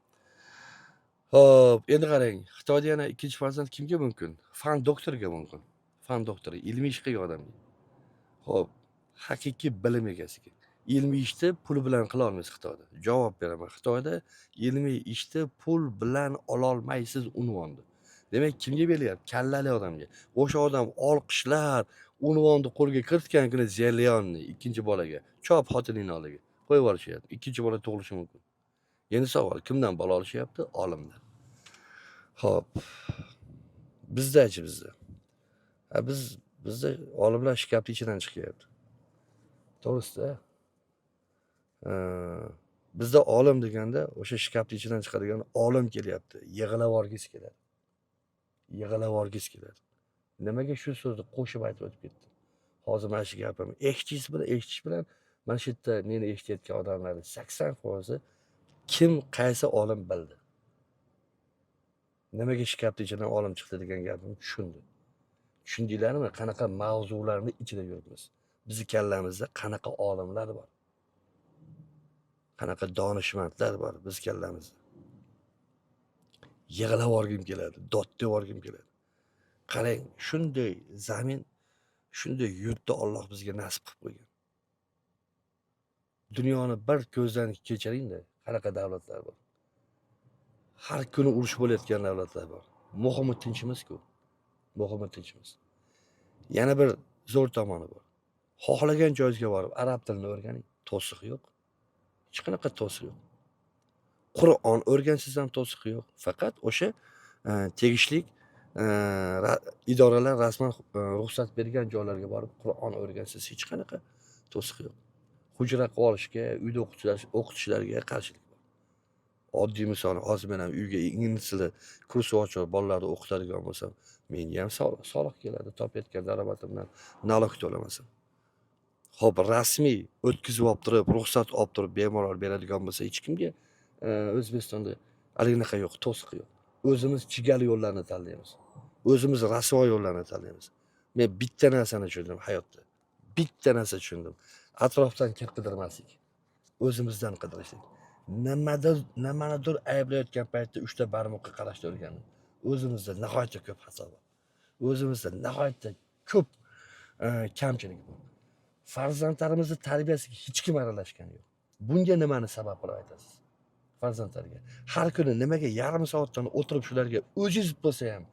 Hop, endi qarang, Xitoyda yana ikkinchi farzand kimga mumkin? Fan doktoriga mumkin. Fan doktori, ilmiy ish qilgan odamga. Hop, haqiqiy bilim egasiga. Ilmiy ishni pul bilan qila olmaysiz Xitoyda. Javob beraman. Xitoyda ilmiy ishni pul bilan ololmaysiz unvonni. Demak, kimga berilyapti? Kallali odamga. O'sha odam olqishlar, unvonni qo'lga kiritgan kuni Zelyonni ikkinchi bolaga, chop xotiningni oliga qo'yib yuborishyapti. Ikkinchi bola tug'ilishi mumkin. Endi savol, kimdan bola olishyapti? Olimdan. Hop, bizda-chi bizda. Bizda olimlar shkafni ichidan chiqyapti. To'g'risi-da. Bizda olim deganda o'sha shkafni ichidan chiqadigan olim kelyapti. Yig'ilib olgisi keladi. Yig'ilib olgisi keladi. Nimaga shu so'zni qo'shib aytib o'tib ketdim? Hozir mana shu gapim eshitish bilan mana shu yerda meni eshitayotgan odamlarning 80% kim qaysi olim bildi. Nimaga shkafni ichidan olim chiqdi degan gapimni tushundi. Tushundinglarmi? Qanaqa mavzularni ichida yuribmiz. Bizning kallamizda qanaqa olimlar bor. Qanaqa donishmandlar bor biz kallamizda. Yig'lab olgim keladi, dod deb olgim keladi. Qarang, shunday zamin, shunday yurtni Alloh bizga nasib qilib qo'ygan. Dunyoni bir ko'zdan kechiringda, qanaqa davlatlar bor. Har kuni urush bo'layotgan davlatlar bor. Muhimi tinchimiz-ku. Muhimi tinchimiz. Yana bir zo'r tomoni bor. Xohlagan joyingizga borib arab tilini o'rganing, to'siq yo'q. Hech qanaqa to'siq yo'q. Qur'on o'rgansiz ham to'siq yo'q. Faqat o'sha tegishli idoralar rasman ruxsat bergan joylarga borib Qur'on o'rgansiz, hech qanaqa to'siq yo'q. Hujra qilib olishga, uyda o'qitishlarga qarshilik bor. Oddiy misol, hozir men ham uyga ingliz tili kursi ochib bolalarni o'qitadigan bo'lsam, menga ham soliq keladi, topayotgan daromadimdan nalog to'lamasam. Hop, rasmiy o'tkazib olib turib, ruxsat olib turib bemalol beradigan bo'lsa, hech kimga O'zbekistonda alinaqa yo'q, to'siq yo'q. O'zimiz chigal yo'llarni tanlaymiz. O'zimiz rasvo yo'llarni tanlaymiz. Men bitta narsani tushundim hayotda. Bitta narsa tushundim. Atrofdan kir qidirmaslik. O'zimizdan qidirishlik. Nimanidir ayblayotgan paytda 3 ta barmoqqa qarashni o'rgandim. O'zimizda nihoyatda ko'p xato bor. O'zimizda nihoyatda ko'p kamchilik bor. Farzandlarimizni tarbiyasiga hech kim aralashgani yo'q. Bunga nimani sabab qilib aytasiz? Farzandlarga har kuni nimaga yarim soatdan o'tirib shularga o'zingiz bo'lsa ham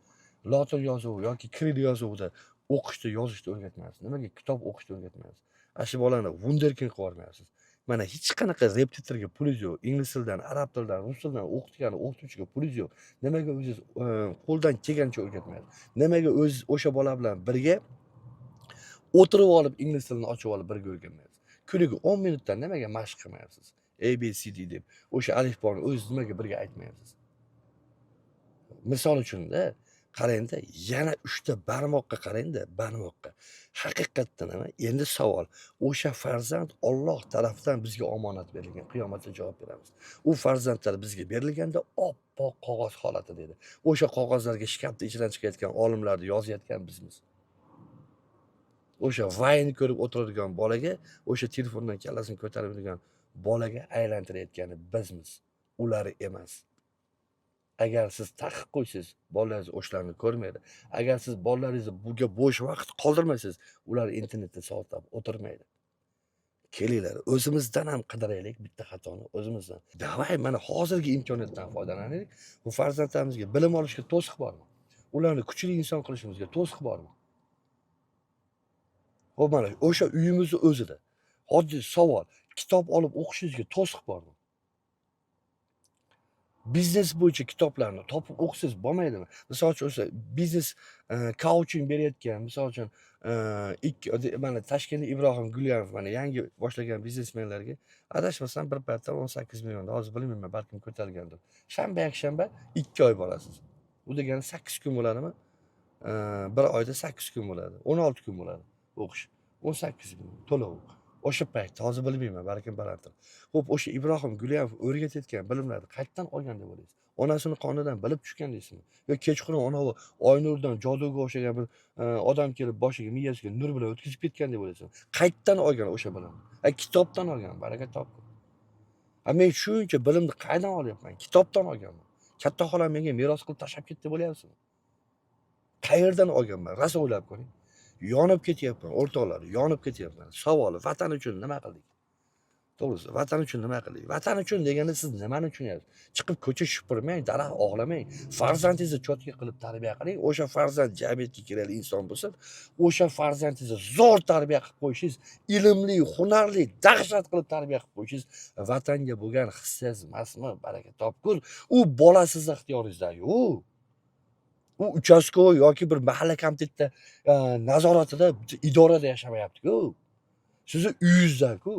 lotin yozuvi yoki kiril yozuvida o'qishni, yozishni o'rgatmaysiz? Nimaga kitob o'qishni o'rgatmaysiz? Shu bolani wunderkind qilib yubormaysiz? Mana hech qanaqa repetitorga pulingiz yo'q. Ingliz tilidan, arab tilidan, rus tilidan o'qituvchiga pulingiz yo'q. Nimaga o'zingiz qo'ldan kelgancha o'rgatmaysiz? Nimaga o'ziz o'sha bola bilan birga o'tirib olib ingliz tilini ochib olib birga o'rganmaysiz? Kuniga 10 minutdan nimaga mashq qilmayapsiz? ABCD deb o'sha alifboni o'zingiz nimaga birga aytmayapsiz? Misol uchun-da, qarangda, yana 3 ta barmoqqa qarangda, barmoqqa. Haqiqatdan nima? Endi savol, o'sha farzand Alloh tarafidan bizga omonat berilgan, qiyomatda javob beramiz. U farzandlar bizga berilganda oppoq qog'oz holatida edi. O'sha qog'ozlarga shkafni ichidan chiqayotgan olimlarni yozayotgan bizmiz. O'sha vayni ko'rib o'tiradigan bolaga, o'sha telefondan kallasini ko'tarib yurgan bolaga aylantirayotgani bizmiz, ular emas. Agar siz taqiq qo'ysiz, bolalaringiz o'shlarni ko'rmaydi. Agar siz bolalaringizni bunga bo'sh vaqt qoldirmaysiz, ular internetda soatlab o'tirmaydi. Kelinglar, o'zimizdan ham qidiraylik bitta xatoni, o'zimizdan. Davay, mana hozirgi imkoniyatdan foydalanaylik. Bu farzandlarimizga bilim olishga to'siq bormi? Ularni kuchli inson qilishimizga to'siq bormi? Xo'p, mana o'sha uyimizni o'zida oddiy savol, kitob olib o'qishingizga to'siq bormi? Biznes bo'yicha kitoblarni topib o'qisangiz bo'lmaydimi? Misol uchun o'sha biznes coaching berayotgan, misol uchun mana Toshkentda Ibrohim Gulyanov mana yangi boshlagan biznesmenlarga adashmasam bir paytda 18 million, hozir bilmayman, balkim ko'tarilgandir. Shanba-yakshanba 2 oy borasiz. Bu degani 8 kun bo'ladimi? Bir oyda 8 kun bo'ladi, 16 kun bo'ladi o'qish. 18 kun to'lov. O'sha paytda hozir bilmayman, balkim balanddir. Xo'p, o'sha Ibrohim Gulyanov o'rgatayotgan bilimlarni qayerdan olgan deb o'ylaysiz? Onasini qonidan bilib tushgan deysizmi? Yo kechqurun onavi Oynurdan joduga o'xshagan bir odam kelib boshiga, miyasiga nur bilan o'tkazib ketgan deb o'ylaysizmi? Qayerdan olgan o'sha bilimni? Kitobdan olgan, baraka topdi. Men shuncha bilimni qayerdan olyapman? Kitobdan olganman. Katta xolam menga meros qilib tashlab ketdi bo'lyapsizmi? Qayerdan olganman? Rosa o'ylab ko'ring. Yonib ketyapman, o'rtoqlar, yonib ketyapman. Savol, vatan uchun nima qildik? To'g'risi, vatan uchun nima qildik? Vatan uchun deganda siz nimani tushunyapsiz? Chiqib ko'cha supurmang, daraxt og'lamang. Farzandingizni cho'tka qilib tarbiya qiling. O'sha farzand jamiyatga kerakli inson bo'lsin. O'sha farzandingizni zo'r tarbiya qilib qo'yishingiz, ilmli, hunarli, dahshat qilib tarbiya qilib qo'yishingiz vatanga bo'lgan hissangiz emasmi? Baraka topgur. U bola sizni ixtiyoringizda-yu. U uchastkavoy yoki bir mahalla komitetda nazoratida, idorada yashamayapti-ku. Sizni uyingizda-ku.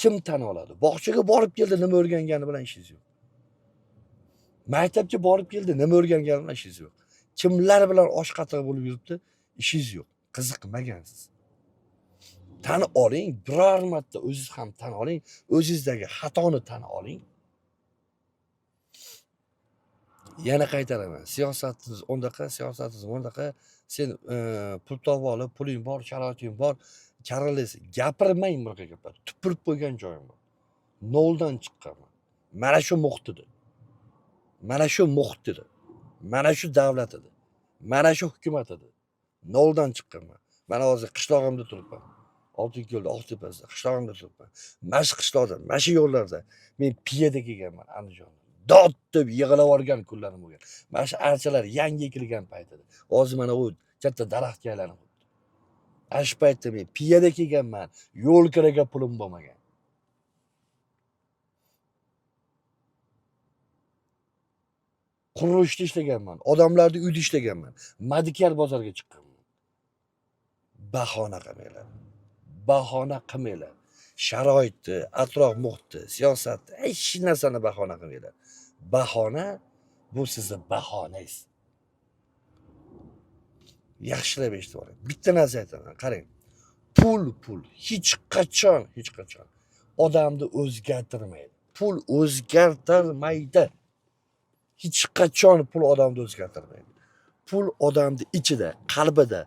Kim tan oladi? Bog'chaga borib keldi, nima o'rgangani bilan ishingiz yo'q. Maktabga borib keldi, nima o'rgangani bilan ishingiz yo'q. Kimlar bilan osh qatiq bo'lib yuribdi, ishingiz yo'q. Qiziqmagansiz. Tan oling, biror marta o'zingiz ham tan oling, o'zingizdagi xatoni tan oling. Yana qaytaraman. Siyosatingiz o'ndaqa, siyosatingiz o'ndaqa. Sen pul topib olib, puling bor, sharoiting bor, karalis gapirmang bunaqa gaplar. Tupurib qo'ygan joyim bor. Noldan chiqqanman. Mana shu muhitida. Mana shu muhitida. Mana shu davlatida. Mana shu hukumatida. Noldan chiqqanman. Mana hozir qishlog'imda turibman. Oltinko'lda, Oqtepasida qishlog'imda turibman. Mana shu qishloqda, mana shu yo'llarda men piyada kelganman Andijonda. Dod deb yig'lab olgan kunlarim bo'lgan. Mana shu archalar yangi ekilgan paytida. Hozir mana u katta daraxtga aylanib qoldi. Ana shu paytda men piyada kelganman. Yo'l kiraga pulim bo'lmagan. Qurilishda ishlaganman. Odamlarning uyida ishlaganman. Madikar bozorga chiqqanman. Bahona qilmanglar. Bahona qilmanglar. Sharoitni, atrof muhitni, siyosatni, hech narsani bahona qilmanglar. Bahona bu sizning bahonangiz. Yaxshilab eshitib oling. Bitta narsa aytaman, qarang. Pul hech qachon odamni o'zgartirmaydi. Pul o'zgartirmaydi. Hech qachon pul odamni o'zgartirmaydi. Pul odamni ichida, qalbida,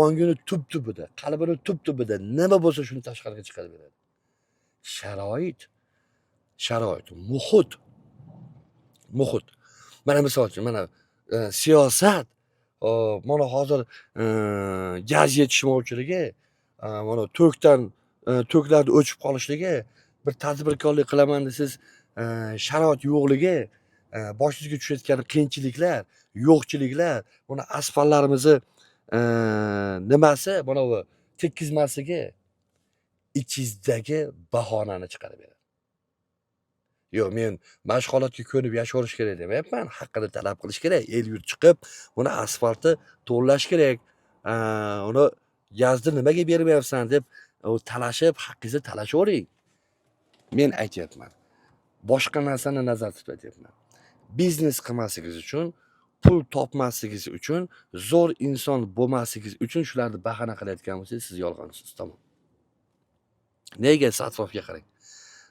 ongini tub-tubida, qalbini tub-tubida nima bo'lsa shuni tashqariga chiqarib beradi. Sharoit, muhit. Mana misol uchun, mana siyosat, mana hozir gaz yetishmovchiligi, mana to'klarni o'chib qolishligi, bir tadbirkorlik qilaman desiz, sharoit yo'qligi, boshingizga tushayotgan qiyinchiliklar, yo'qchiliklar, buni asfaltlarimizni nimasi, mana bu tekkizmasligi ichingizdagi bahonani chiqarib beradi. Yo'q, men mana shu holatga ko'nib yasharish kerak demayapman. Haqqini talab qilish kerak. El yurt chiqib, buni asfaltni to'g'rilash kerak. Uni gazni nimaga bermayapsan deb talashib, haqqingizni talashavering. Men aytyapman. Boshqa narsani nazarda tutib aytyapman. Biznes qilmasligingiz uchun, pul topmasligingiz uchun, zo'r inson bo'lmasligingiz uchun shularni bahona qilayotgan bo'lsangiz, siz yolg'onsiz, tamom. Nega atrofga qarang.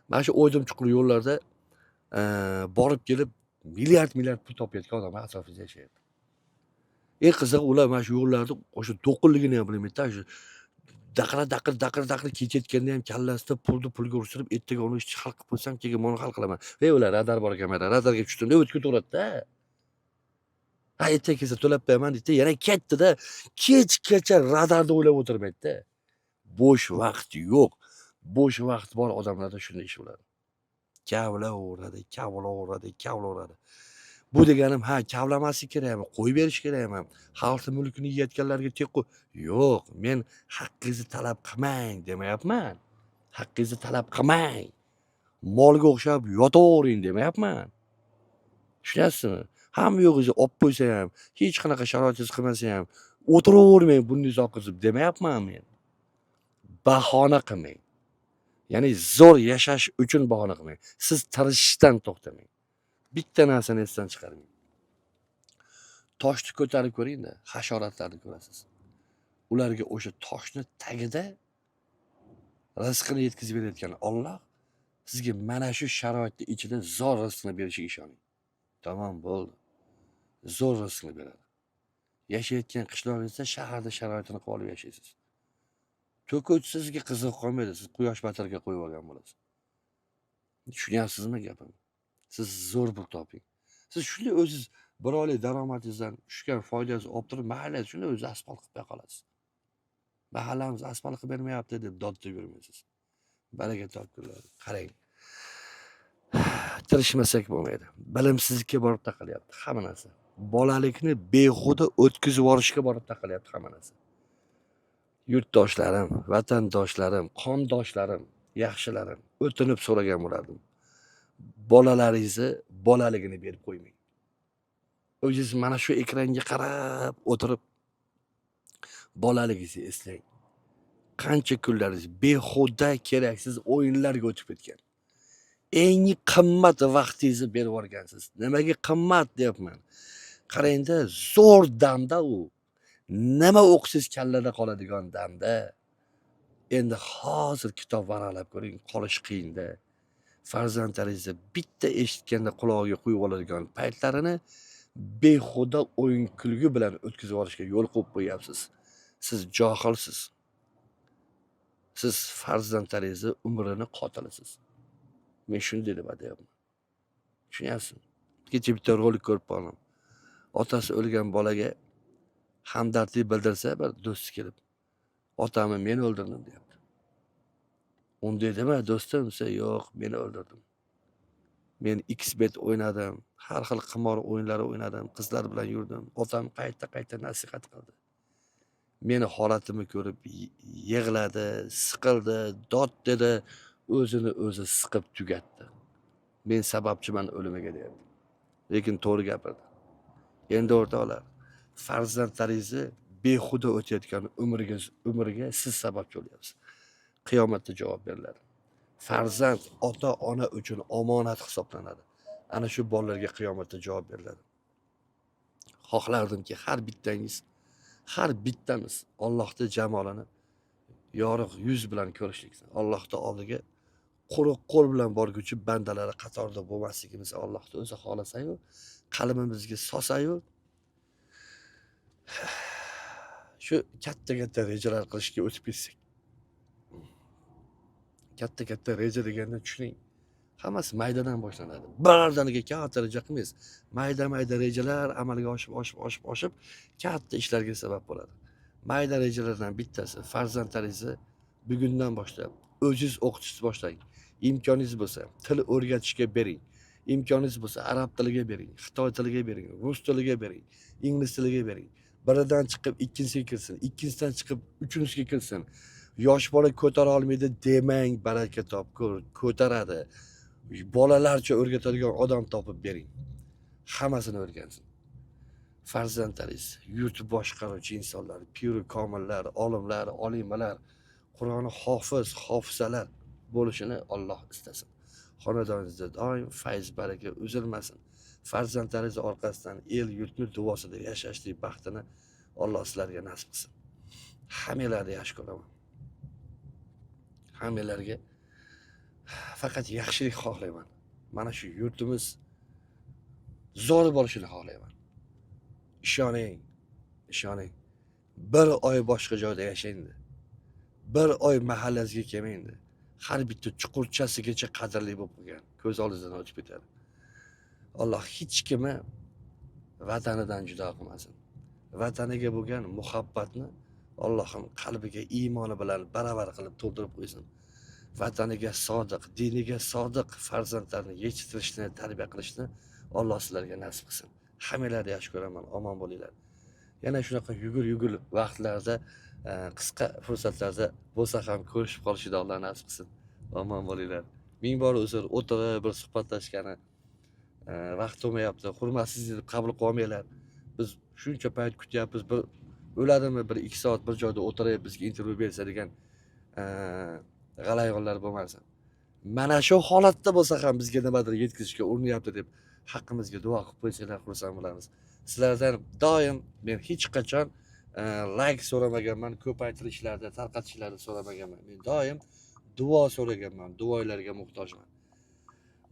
Mana shu o'ydim chuqur yo'llarda borib kelib milliard pul topayotgan odamlar atrofida yashayapti. Eng qizig'i ular mana shu yo'llarni o'sha to'qinligini ham bilmaydi. Shu daqir ketayotganda ham kallasida pulga urishtirib, ertaga uni hal qilib qo'ysam, keyin buni hal qilaman. Ular radar bor ekan, radarga tushdim deb o'tib ketaveradi-da. Ertaga kelsa to'lab qo'yaman deydi, yana ketdi-da. Kechgacha radarni o'ylab o'tirmaydi-da. Bo'sh vaqt yo'q. Bo'sh vaqt bor odamlarda shunday ish bo'ladi. Kavlaveradi. Bu deganim, kavlamaslik kerakmi, qo'yib berish kerakmi, xalqning mulkini yeyotganlarga tek qo'y. Yo'q, men haqqingizni talab qilmang demayapman. Haqqingizni talab qilmang. Molga o'xshab yotavering demayapman. Tushunyapsizmi? Hamma yo'g'ingizni olib qo'ysa ham, hech qanaqa sharoitingiz qilmasa ham, o'tiravermang burningizni oqizib demayapman men. Bahona qilmang. Ya'ni zo'r yashash uchun bahona qilmang. Siz tirishishdan to'xtamang. Bitta narsani esdan chiqarmang. Toshni ko'tarib ko'ring-da, hasharotlarni ko'rasiz. Ularga o'sha toshni tagida rizqini yetkazib berayotgan Alloh sizga mana shu sharoitning ichida zo'r rizqni berishiga ishoning. Tamom, bo'ldi. Zo'r rizqni beradi. Yashayotgan qishlog'ingizda shaharda sharoitini qilib olib yashaysiz. To'kuvchi sizga qiziq qolmaydi, siz quyosh batarga qo'yib olgan bo'lasiz. Tushunyapsizmi gapimni? Siz zo'r pul toping. Siz shunday o'ziz bir oylik daromadingizdan tushgan foydangizni olib turib, mahallangiz shunday o'zi asfalt qilib qo'ya qolasiz. Mahallamiz asfalt qilib bermayapti deb dodda yurmaysiz. Baraka topinglar. Qarang. Tirishmasak bo'lmaydi. Bilimsizlikka borib taqalyapti hamma narsa. Bolalikni behuda o'tkazib yuborishga borib taqalyapti hamma narsa. Yurtdoshlarim, vatandoshlarim, qondoshlarim, yaxshilarim, o'tinib so'ragan bo'lardim. Bolalaringizni bolaligini berib qo'ymang. O'zingiz mana shu ekranga qarab o'tirib bolaligingizni eslang. Qancha kunlaringiz behuda keraksiz o'yinlarga o'tib ketgan. Eng qimmat vaqtingizni berib yuborgansiz. Nimaga qimmat deyapman? Qarangda, zo'r damda u. Nima o'qisiz kallada qoladigan damda. Endi hozir kitob varaqlab ko'ring, qolish qiyinda. Farzandlaringizni bitta eshitganda qulog'iga qo'yib oladigan paytlarini behuda o'yin kulgi bilan o'tkazib yuborishga yo'l qo'yib qo'yapsiz. Siz johilsiz. Siz farzandlaringizni umrini qotilisiz. Men shunday deb aytayapman. Tushunyapsizmi? Kecha bitta rolik ko'rib qoldim. Otasi o'lgan bolaga hamdardlik bildirsa bir do'sti kelib, otamni men o'ldirdim deyapti. Unday dema do'stim, desa, yo'q, men o'ldirdim. Men Xbet o'ynadim, har xil qimor o'yinlari o'ynadim, qizlar bilan yurdim. Otam qayta nasihat qildi. Meni holatimni ko'rib yig'ladi, siqildi, dod dedi, o'zini o'zi siqib tugatdi. Men sababchiman o'limiga deyapti. Lekin to'g'ri gapirdi. Endi o'rtoqlar, farzandlaringizni behuda o'tayotgan umriga siz sababchi bo'lyapsiz. Qiyomatda javob beriladi. Farzand ota-ona uchun omonat hisoblanadi. Ana shu bolalarga qiyomatda javob beriladi. Xohlardimki har bittamiz Allohning jamolini yorug' yuz bilan ko'rishlikni, Allohning oldiga quruq qo'l bilan borguchi bandalari qatorida bo'lmasligimizni Allohning o'zi xohlasa-yu, qalbimizga solsa-yu, shu katta rejalar qilishga o'tib ketsak. Katta reja deganda tushuning. Hammasi maydadan boshlanadi. Birdaniga katta reja qilmaysiz. Mayda rejalar amalga oshib katta ishlarga sabab bo'ladi. Mayda rejalardan bittasi farzandlaringizni bugundan boshlab o'zingiz o'qitishni boshlang. Imkoningiz bo'lsa, til o'rgatishga bering. Imkoningiz bo'lsa, arab tiliga bering, xitoy tiliga bering, rus tiliga bering, ingliz tiliga bering. Biridan chiqib ikkinchisiga kirsin, ikkinchisidan chiqib uchinchisiga kirsin. Yosh bola ko'tara olmaydi demang, baraka top ko'taradi. Bolalarcha o'rgatadigan odam topib bering. Hammasini o'rgansin. Farzandlaringiz, yurt boshqaruvchi insonlar, piri komillar, olimlar, olimalar, Qur'oni hofizalar bo'lishini Alloh istasin. Xonadoningizda doim fayz baraka uzilmasin. Farzandlaringiz orqasidan el yurtni duosida yashashlik baxtini Alloh sizlarga nasib qilsin. Hammalarni yaxshi ko'raman. Hammalarga faqat yaxshilik xohlayman. Mana shu yurtimiz zo'r bo'lishini xohlayman. Ishoning. Bir oy boshqa joyda yashaydi. Bir oy mahallangizga kelmaydi. Har bitta chuqurchasigacha qadrli bo'lib qolgan. Ko'z oldingizdan o'tib ketadi. Alloh hech kimni vatanidan judo qilmasin. Vataniga bo'lgan muhabbatni Allohim qalbiga iymoni bilan baravar qilib to'ldirib qo'ysin. Vataniga sodiq, diniga sodiq farzandlarni yetishtirishni, tarbiya qilishni Alloh sizlarga nasib qilsin. Hammalarni yaxshi ko'raman, omon bo'linglar. Yana shunaqa yugur vaqtlarda, qisqa fursatlarda bo'lsa ham ko'rishib qolishni Alloh nasib qilsin. Omon bo'linglar. Ming bor uzr, o'tirib bir suhbatlashgani vaqt bo'lmayapti. Hurmatsiz deb qabul qilmanglar. Biz shuncha payt kutyapmiz. Bir o'ladimi, 1-2 soat bir joyda o'tirib bizga intervyu bersa degan g'alayonlar bo'lmasin. Mana shu holatda bo'lsa ham bizga nimadir yetkazishga urinyapti deb haqqimizga duo qilib qo'ysanglar xursand bo'lamiz. Sizlardan doim men hech qachon like so'ramaganman, ko'paytirishlarda, tarqatishlarda so'ramaganman. Men doim duo so'raganman, duolarga muhtojman.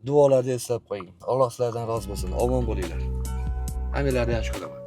Duolarni eslab qo'ying. Alloh sizlardan rozi bo'lsin. Omon bo'linglar. Hammalarni yaxshi ko'raman.